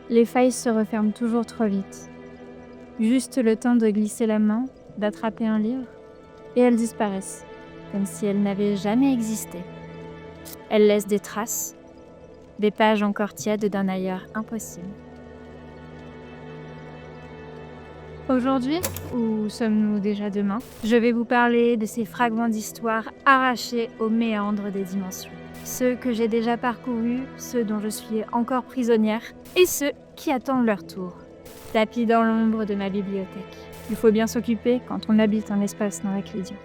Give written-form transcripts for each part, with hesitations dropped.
Les failles se referment toujours trop vite. Juste le temps de glisser la main, d'attraper un livre, et elles disparaissent, comme si elles n'avaient jamais existé. Elles laissent des traces, des pages encore tièdes d'un ailleurs impossible. Aujourd'hui, ou sommes-nous déjà demain, je vais vous parler de ces fragments d'histoire arrachés aux méandres des dimensions. Ceux que j'ai déjà parcourus, ceux dont je suis encore prisonnière, et ceux qui attendent leur tour. Tapis dans l'ombre de ma bibliothèque. Il faut bien s'occuper quand on habite un espace dans l'Ecclésia.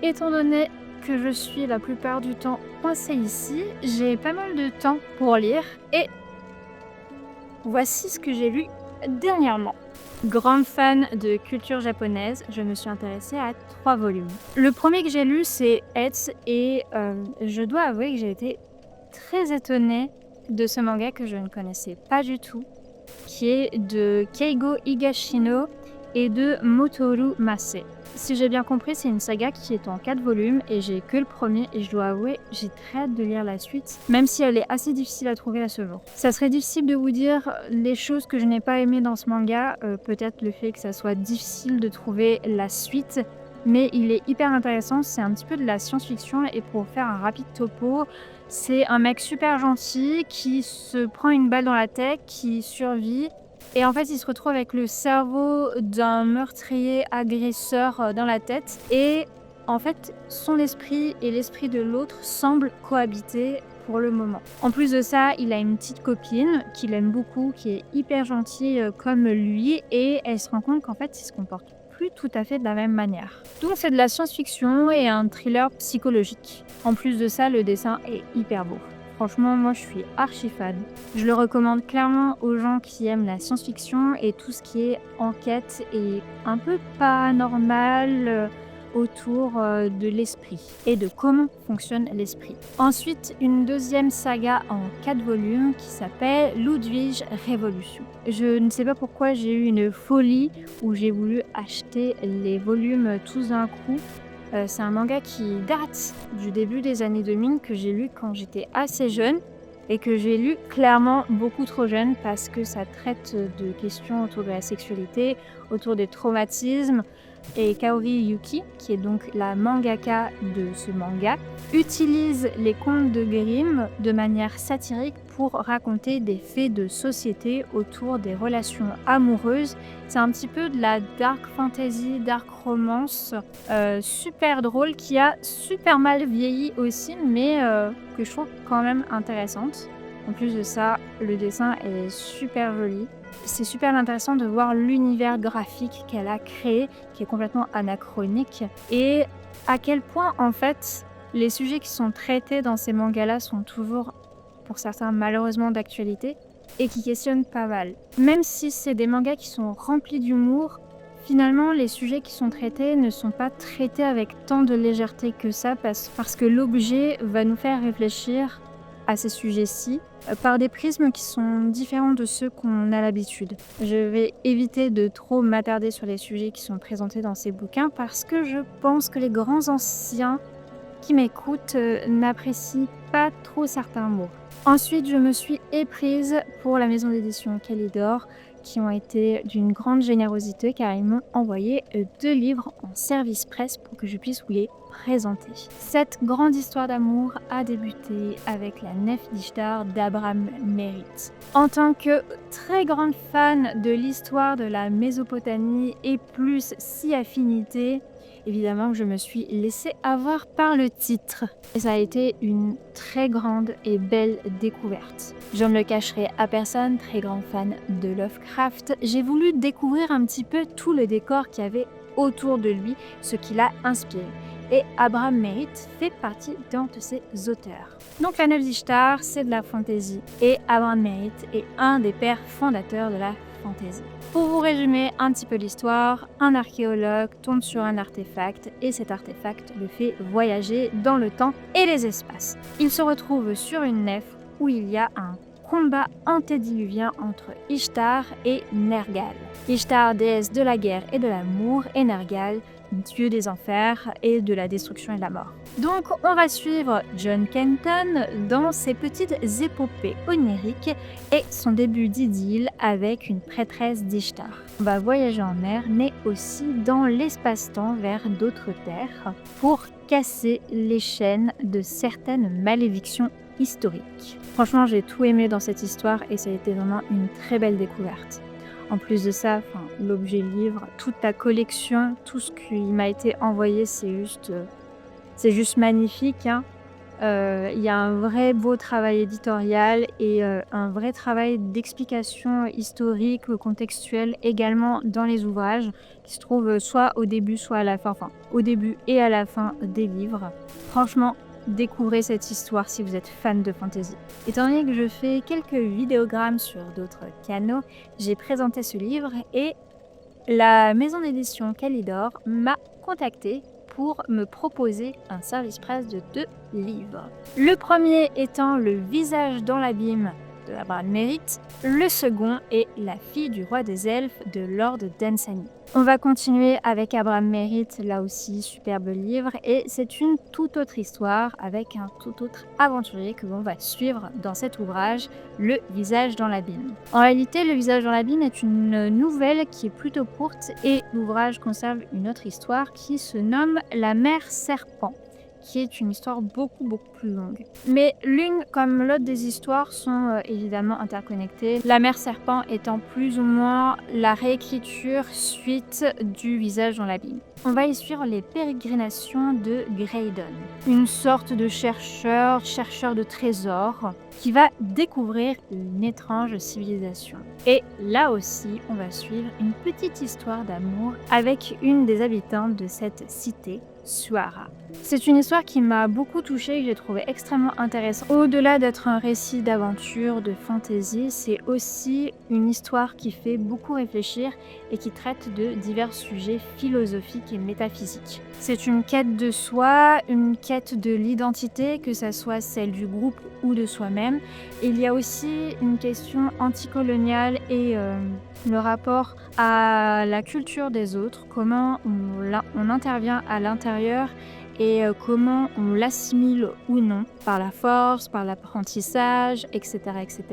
Étant donné que je suis la plupart du temps coincée ici, j'ai pas mal de temps pour lire et voici ce que j'ai lu dernièrement. Grande fan de culture japonaise, je me suis intéressée à 3 volumes. Le premier que j'ai lu, c'est Ets et je dois avouer que j'ai été très étonnée de ce manga que je ne connaissais pas du tout, qui est de Keigo Higashino et de Motoru Mase. Si j'ai bien compris, c'est une saga qui est en 4 volumes et j'ai que le premier et je dois avouer, j'ai très hâte de lire la suite, même si elle est assez difficile à trouver à ce jour. Ça serait difficile de vous dire les choses que je n'ai pas aimées dans ce manga, peut-être le fait que ça soit difficile de trouver la suite, mais il est hyper intéressant, c'est un petit peu de la science-fiction et pour faire un rapide topo, c'est un mec super gentil qui se prend une balle dans la tête, qui survit. Et en fait, il se retrouve avec le cerveau d'un meurtrier agresseur dans la tête. Et en fait, son esprit et l'esprit de l'autre semblent cohabiter pour le moment. En plus de ça, il a une petite copine qu'il aime beaucoup, qui est hyper gentille comme lui. Et elle se rend compte qu'en fait, il se comporte plus tout à fait de la même manière. Donc c'est de la science-fiction et un thriller psychologique. En plus de ça, le dessin est hyper beau. Franchement, moi je suis archi fan. Je le recommande clairement aux gens qui aiment la science-fiction et tout ce qui est enquête et un peu paranormal autour de l'esprit et de comment fonctionne l'esprit. Ensuite, une deuxième saga en 4 volumes qui s'appelle Ludwig Révolution. Je ne sais pas pourquoi j'ai eu une folie où j'ai voulu acheter les volumes tous d'un coup. C'est un manga qui date du début des années 2000 que j'ai lu quand j'étais assez jeune et que j'ai lu clairement beaucoup trop jeune parce que ça traite de questions autour de la sexualité, autour des traumatismes. Et Kaori Yuki, qui est donc la mangaka de ce manga, utilise les contes de Grimm de manière satirique pour raconter des faits de société autour des relations amoureuses. C'est un petit peu de la dark fantasy, dark romance, super drôle, qui a super mal vieilli aussi, mais que je trouve quand même intéressante. En plus de ça, le dessin est super joli. C'est super intéressant de voir l'univers graphique qu'elle a créé, qui est complètement anachronique, et à quel point, en fait, les sujets qui sont traités dans ces mangas-là sont toujours, pour certains, malheureusement d'actualité, et qui questionnent pas mal. Même si c'est des mangas qui sont remplis d'humour, finalement, les sujets qui sont traités ne sont pas traités avec tant de légèreté que ça, parce que l'objet va nous faire réfléchir à ces sujets-ci par des prismes qui sont différents de ceux qu'on a l'habitude. Je vais éviter de trop m'attarder sur les sujets qui sont présentés dans ces bouquins parce que je pense que les grands anciens qui m'écoutent n'apprécient pas trop certains mots. Ensuite, je me suis éprise pour la maison d'édition Calidor qui ont été d'une grande générosité car ils m'ont envoyé 2 livres en service presse pour que je puisse vous les présenter. Cette grande histoire d'amour a débuté avec la Nef d'Ishtar d'Abraham Merritt. En tant que très grande fan de l'histoire de la Mésopotamie et plus si affinité, évidemment que je me suis laissée avoir par le titre. Et ça a été une très grande et belle découverte. Je ne le cacherai à personne, très grande fan de Lovecraft, j'ai voulu découvrir un petit peu tout le décor qu'il y avait autour de lui, ce qui l'a inspiré. Et Abraham Merritt fait partie d'un de ses auteurs. Donc la Nef d'Ishtar, c'est de la fantasy et Abraham Merritt est un des pères fondateurs de la fantasy. Pour vous résumer un petit peu l'histoire, un archéologue tombe sur un artefact et cet artefact le fait voyager dans le temps et les espaces. Il se retrouve sur une nef où il y a un combat antédiluvien entre Ishtar et Nergal. Ishtar, déesse de la guerre et de l'amour, et Nergal, dieu des enfers et de la destruction et de la mort. Donc on va suivre John Kenton dans ses petites épopées oniriques et son début d'idylle avec une prêtresse d'Ishtar. On va voyager en mer mais aussi dans l'espace-temps vers d'autres terres pour casser les chaînes de certaines malédictions historiques. Franchement, j'ai tout aimé dans cette histoire et ça a été vraiment une très belle découverte. En plus de ça, l'objet livre, toute la collection, tout ce qui m'a été envoyé, c'est juste magnifique. Il y a un vrai beau travail éditorial et un vrai travail d'explication historique, contextuelle également dans les ouvrages qui se trouvent soit au début, soit à la fin, au début et à la fin des livres. Franchement, découvrez cette histoire si vous êtes fan de fantasy. Étant donné que je fais quelques vidéogrammes sur d'autres canaux, j'ai présenté ce livre et la maison d'édition Kalidor m'a contacté pour me proposer un service presse de 2 livres. Le premier étant Le visage dans l'abîme de Abraham Merritt, le second est La fille du roi des elfes de Lord Dunsany. On va continuer avec Abraham Merritt, là aussi superbe livre, et c'est une toute autre histoire avec un tout autre aventurier que l'on va suivre dans cet ouvrage, Le visage dans l'abîme. En réalité, Le visage dans l'abîme est une nouvelle qui est plutôt courte et l'ouvrage conserve une autre histoire qui se nomme La mère serpent, qui est une histoire beaucoup plus longue. Mais l'une comme l'autre des histoires sont évidemment interconnectées, La mère serpent étant plus ou moins la réécriture suite du visage dans l'abîme. On va y suivre les pérégrinations de Graydon, une sorte de chercheur de trésors qui va découvrir une étrange civilisation. Et là aussi, on va suivre une petite histoire d'amour avec une des habitantes de cette cité, Suara. C'est une histoire qui m'a beaucoup touchée et que j'ai trouvé extrêmement intéressante. Au-delà d'être un récit d'aventure, de fantasy, c'est aussi une histoire qui fait beaucoup réfléchir et qui traite de divers sujets philosophiques et métaphysiques. C'est une quête de soi, une quête de l'identité, que ça soit celle du groupe ou de soi-même. Il y a aussi une question anticoloniale et le rapport à la culture des autres, comment on intervient à l'intérieur et comment on l'assimile ou non, par la force, par l'apprentissage, etc. etc.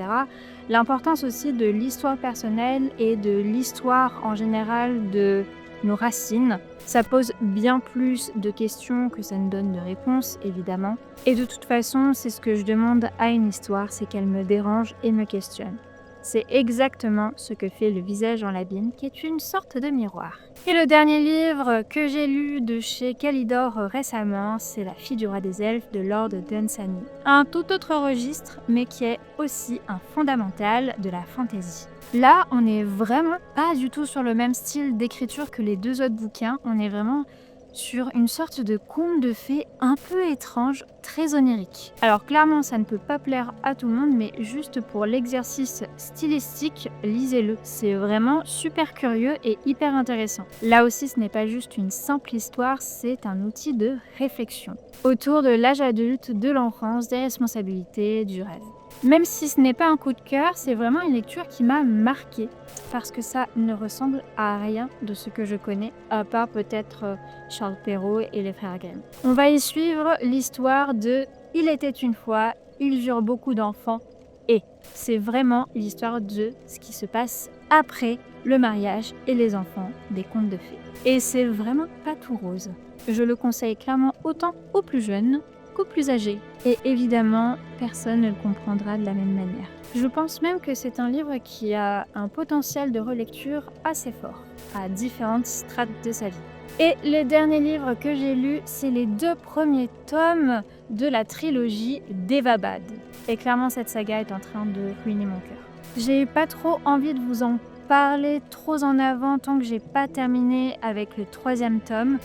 L'importance aussi de l'histoire personnelle et de l'histoire en général de nos racines. Ça pose bien plus de questions que ça ne donne de réponses, évidemment. Et de toute façon, c'est ce que je demande à une histoire, c'est qu'elle me dérange et me questionne. C'est exactement ce que fait Le visage dans l'abîme, qui est une sorte de miroir. Et le dernier livre que j'ai lu de chez Kalidor récemment, c'est La fille du roi des elfes de Lord Dunsany. Un tout autre registre, mais qui est aussi un fondamental de la fantasy. Là, on n'est vraiment pas du tout sur le même style d'écriture que les 2 autres bouquins. On est vraiment sur une sorte de conte de fées un peu étrange, très onirique. Alors clairement, ça ne peut pas plaire à tout le monde, mais juste pour l'exercice stylistique, lisez-le. C'est vraiment super curieux et hyper intéressant. Là aussi, ce n'est pas juste une simple histoire, c'est un outil de réflexion autour de l'âge adulte, de l'enfance, des responsabilités, du rêve. Même si ce n'est pas un coup de cœur, c'est vraiment une lecture qui m'a marquée parce que ça ne ressemble à rien de ce que je connais, à part peut-être Charles Perrault et les frères Grimm. On va y suivre l'histoire de « Il était une fois, ils eurent beaucoup d'enfants et ». C'est vraiment l'histoire de ce qui se passe après le mariage et les enfants des contes de fées. Et c'est vraiment pas tout rose. Je le conseille clairement autant aux plus jeunes qu'aux plus âgés. Et évidemment, personne ne le comprendra de la même manière. Je pense même que c'est un livre qui a un potentiel de relecture assez fort, à différentes strates de sa vie. Et les derniers livres que j'ai lus, c'est les 2 premiers tomes de la trilogie d'Evabad. Et clairement, cette saga est en train de ruiner mon cœur. J'ai pas trop envie de vous en parler trop en avant tant que j'ai pas terminé avec le 3e tome.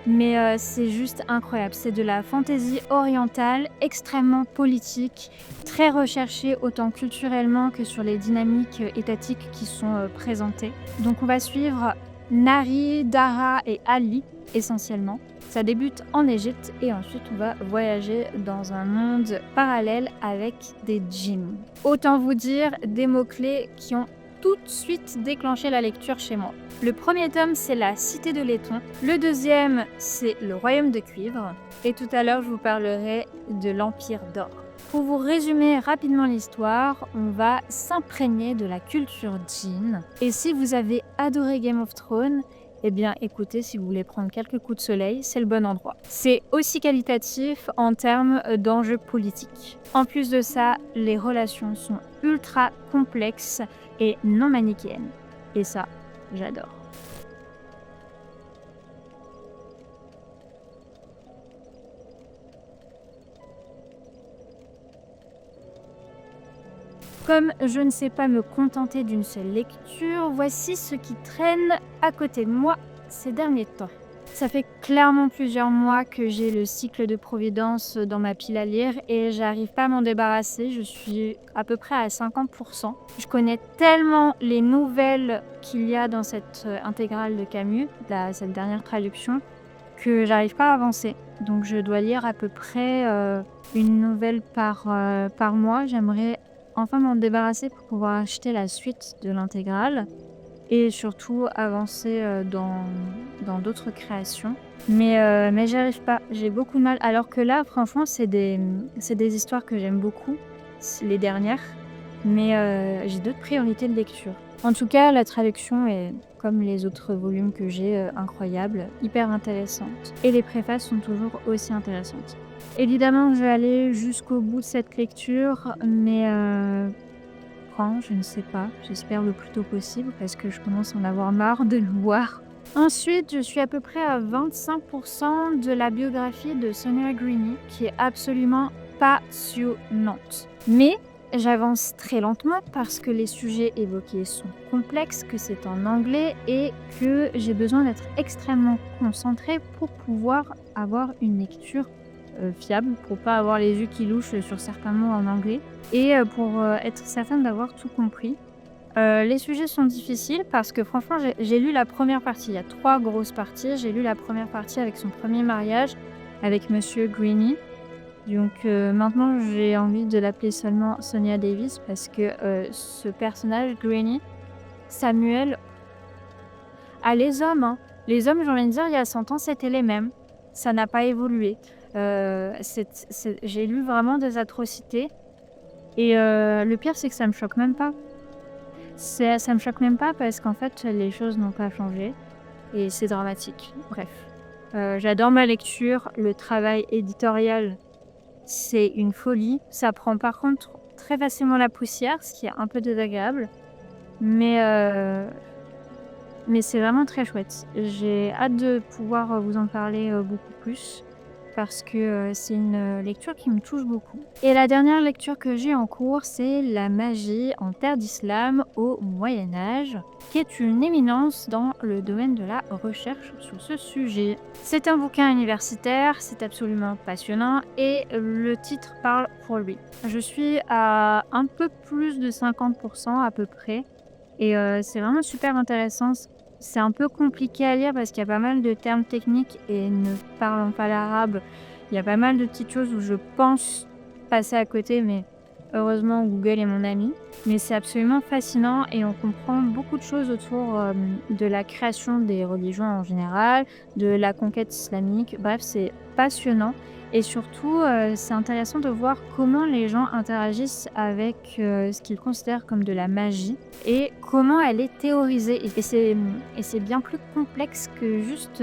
mais c'est juste incroyable. C'est de la fantaisie orientale, extrêmement politique, très recherchée autant culturellement que sur les dynamiques étatiques qui sont présentées. Donc on va suivre Nari, Dara et Ali essentiellement. Ça débute en Égypte et ensuite on va voyager dans un monde parallèle avec des djinns. Autant vous dire des mots-clés qui ont tout de suite déclenché la lecture chez moi. Le premier tome, c'est la Cité de laiton. Le deuxième, c'est le Royaume de cuivre. Et tout à l'heure, je vous parlerai de l'Empire d'or. Pour vous résumer rapidement l'histoire, on va s'imprégner de la culture djinn. Et si vous avez adoré Game of Thrones, eh bien écoutez, si vous voulez prendre quelques coups de soleil, c'est le bon endroit. C'est aussi qualitatif en termes d'enjeux politiques. En plus de ça, les relations sont ultra complexes et non manichéennes. Et ça, j'adore. Comme je ne sais pas me contenter d'une seule lecture, voici ce qui traîne à côté de moi ces derniers temps. Ça fait clairement plusieurs mois que j'ai le cycle de Providence dans ma pile à lire et j'arrive pas à m'en débarrasser, je suis à peu près à 50%. Je connais tellement les nouvelles qu'il y a dans cette intégrale de Camus, cette dernière traduction, que j'arrive pas à avancer. Donc je dois lire à peu près une nouvelle par mois. J'aimerais enfin m'en débarrasser pour pouvoir acheter la suite de l'intégrale et surtout avancer dans d'autres créations. Mais j'y arrive pas, j'ai beaucoup de mal. Alors que là, franchement, c'est des histoires que j'aime beaucoup, les dernières, mais j'ai d'autres priorités de lecture. En tout cas, la traduction est, comme les autres volumes que j'ai, incroyable, hyper intéressante. Et les préfaces sont toujours aussi intéressantes. Évidemment, je vais aller jusqu'au bout de cette lecture, mais quand, je ne sais pas. J'espère le plus tôt possible parce que je commence à en avoir marre de le voir. Ensuite, je suis à peu près à 25% de la biographie de Sonia Greeny, qui est absolument passionnante. Mais j'avance très lentement parce que les sujets évoqués sont complexes, que c'est en anglais et que j'ai besoin d'être extrêmement concentrée pour pouvoir avoir une lecture fiable, pour pas avoir les yeux qui louchent sur certains mots en anglais et pour être certaine d'avoir tout compris. Les sujets sont difficiles parce que franchement, j'ai lu la première partie. Il y a 3 grosses parties. J'ai lu la première partie avec son premier mariage avec Monsieur Greeny. Donc maintenant, j'ai envie de l'appeler seulement Sonia Davis parce que ce personnage, Greeny, Samuel, les hommes, hein. Les hommes, j'ai envie de dire, il y a 100 ans, c'était les mêmes. Ça n'a pas évolué. J'ai lu vraiment des atrocités et le pire, c'est que ça me choque même pas. Ça me choque même pas parce qu'en fait, les choses n'ont pas changé et c'est dramatique. Bref, j'adore ma lecture, le travail éditorial, c'est une folie. Ça prend par contre très facilement la poussière, ce qui est un peu désagréable, mais c'est vraiment très chouette. J'ai hâte de pouvoir vous en parler beaucoup plus parce que c'est une lecture qui me touche beaucoup. Et la dernière lecture que j'ai en cours, c'est La magie en terre d'islam au Moyen-Âge, qui est une éminence dans le domaine de la recherche sur ce sujet. C'est un bouquin universitaire, c'est absolument passionnant et le titre parle pour lui. Je suis à un peu plus de 50% à peu près et c'est vraiment super intéressant. C'est un peu compliqué à lire parce qu'il y a pas mal de termes techniques et ne parlant pas l'arabe, il y a pas mal de petites choses où je pense passer à côté, mais heureusement Google est mon ami. Mais c'est absolument fascinant et on comprend beaucoup de choses autour de la création des religions en général, de la conquête islamique. Bref, c'est passionnant. Et surtout, c'est intéressant de voir comment les gens interagissent avec ce qu'ils considèrent comme de la magie et comment elle est théorisée. Et c'est bien plus complexe que juste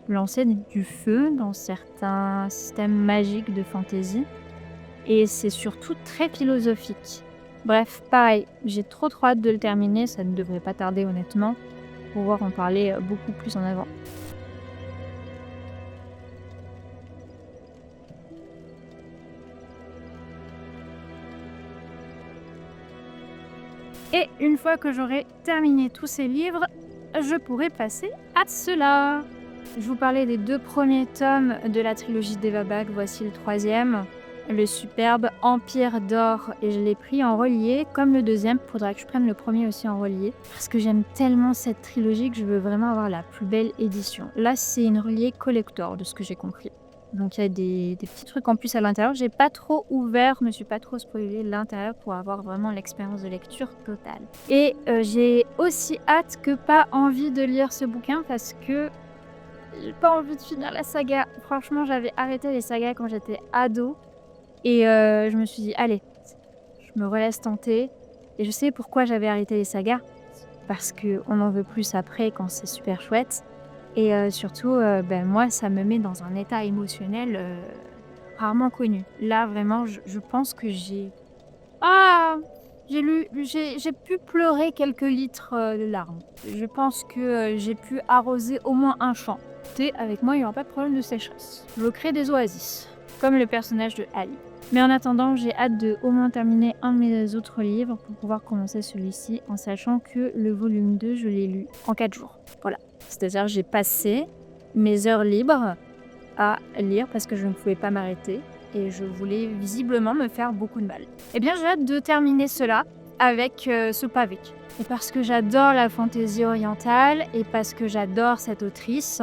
lancer du feu dans certains systèmes magiques de fantasy. Et c'est surtout très philosophique. Bref, pareil, j'ai trop hâte de le terminer, ça ne devrait pas tarder honnêtement, pour pouvoir en parler beaucoup plus en avant. Et une fois que j'aurai terminé tous ces livres, je pourrai passer à cela. Je vous parlais des 2 premiers tomes de la trilogie d'Eva Bach, voici le 3e, le superbe Empire d'or et je l'ai pris en relié comme le 2e. Faudra que je prenne le 1er aussi en relié parce que j'aime tellement cette trilogie que je veux vraiment avoir la plus belle édition. Là, c'est une reliée collector de ce que j'ai compris. Donc il y a des petits trucs en plus à l'intérieur. J'ai pas trop ouvert, je me suis pas trop spoilé l'intérieur pour avoir vraiment l'expérience de lecture totale. Et j'ai aussi hâte que pas envie de lire ce bouquin parce que j'ai pas envie de finir la saga. Franchement, j'avais arrêté les sagas quand j'étais ado et je me suis dit allez, je me relaisse tenter. Et je sais pourquoi j'avais arrêté les sagas. Parce qu'on en veut plus après quand c'est super chouette. Et surtout, moi, ça me met dans un état émotionnel rarement connu. Là, vraiment, je pense que Ah! J'ai pu pleurer quelques litres de larmes. Je pense que j'ai pu arroser au moins un champ. Avec moi, il n'y aura pas de problème de sécheresse. Je crée des oasis, comme le personnage de Ali. Mais en attendant, j'ai hâte de au moins terminer un de mes autres livres pour pouvoir commencer celui-ci en sachant que le volume 2, je l'ai lu en 4 jours. Voilà. C'est-à-dire j'ai passé mes heures libres à lire parce que je ne pouvais pas m'arrêter et je voulais visiblement me faire beaucoup de mal. Eh bien, j'ai hâte de terminer cela avec ce pavé. Et parce que j'adore la fantaisie orientale et parce que j'adore cette autrice,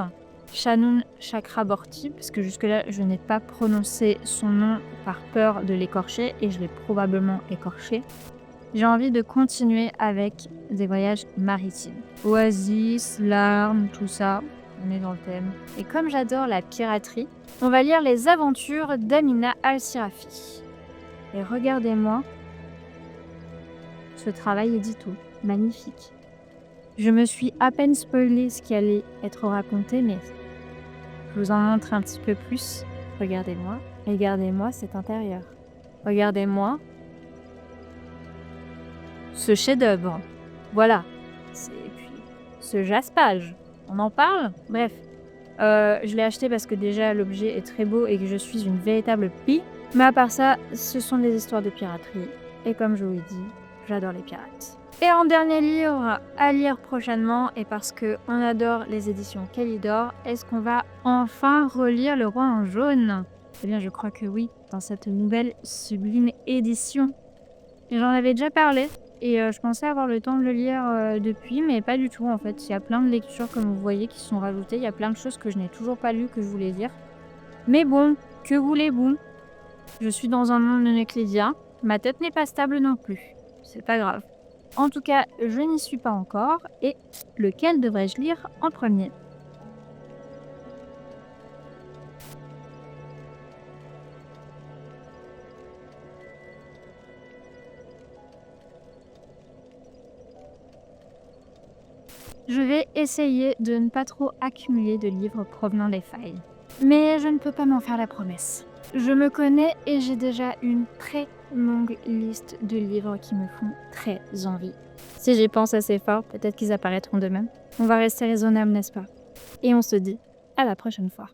Shannon Chakraborty, parce que jusque-là, je n'ai pas prononcé son nom par peur de l'écorcher et je l'ai probablement écorché. J'ai envie de continuer avec des voyages maritimes. Oasis, larmes, tout ça, on est dans le thème. Et comme j'adore la piraterie, on va lire les aventures d'Amina Al-Sirafi. Et regardez-moi ce travail édito, magnifique. Je me suis à peine spoilé ce qui allait être raconté, mais je vous en montre un petit peu plus. Regardez-moi, regardez-moi cet intérieur. Regardez-moi ce chef-d'œuvre. Voilà. Et puis, ce jaspage. On en parle? Bref. Je l'ai acheté parce que déjà l'objet est très beau et que je suis une véritable pie. Mais à part ça, ce sont des histoires de piraterie. Et comme je vous l'ai dit, j'adore les pirates. Et en dernier livre à lire prochainement, et parce qu'on adore les éditions Calidor, est-ce qu'on va enfin relire Le Roi en jaune? Eh bien, je crois que oui, dans cette nouvelle sublime édition. J'en avais déjà parlé, et je pensais avoir le temps de le lire depuis, mais pas du tout en fait. Il y a plein de lectures, comme vous voyez, qui sont rajoutées. Il y a plein de choses que je n'ai toujours pas lues, que je voulais lire. Mais bon, que voulez-vous? Je suis dans un monde non euclidien. Ma tête n'est pas stable non plus. C'est pas grave. En tout cas, je n'y suis pas encore. Et lequel devrais-je lire en premier? Je vais essayer de ne pas trop accumuler de livres provenant des failles. Mais je ne peux pas m'en faire la promesse. Je me connais et j'ai déjà une très longue liste de livres qui me font très envie. Si j'y pense assez fort, peut-être qu'ils apparaîtront demain. On va rester raisonnable, n'est-ce pas? Et on se dit à la prochaine fois.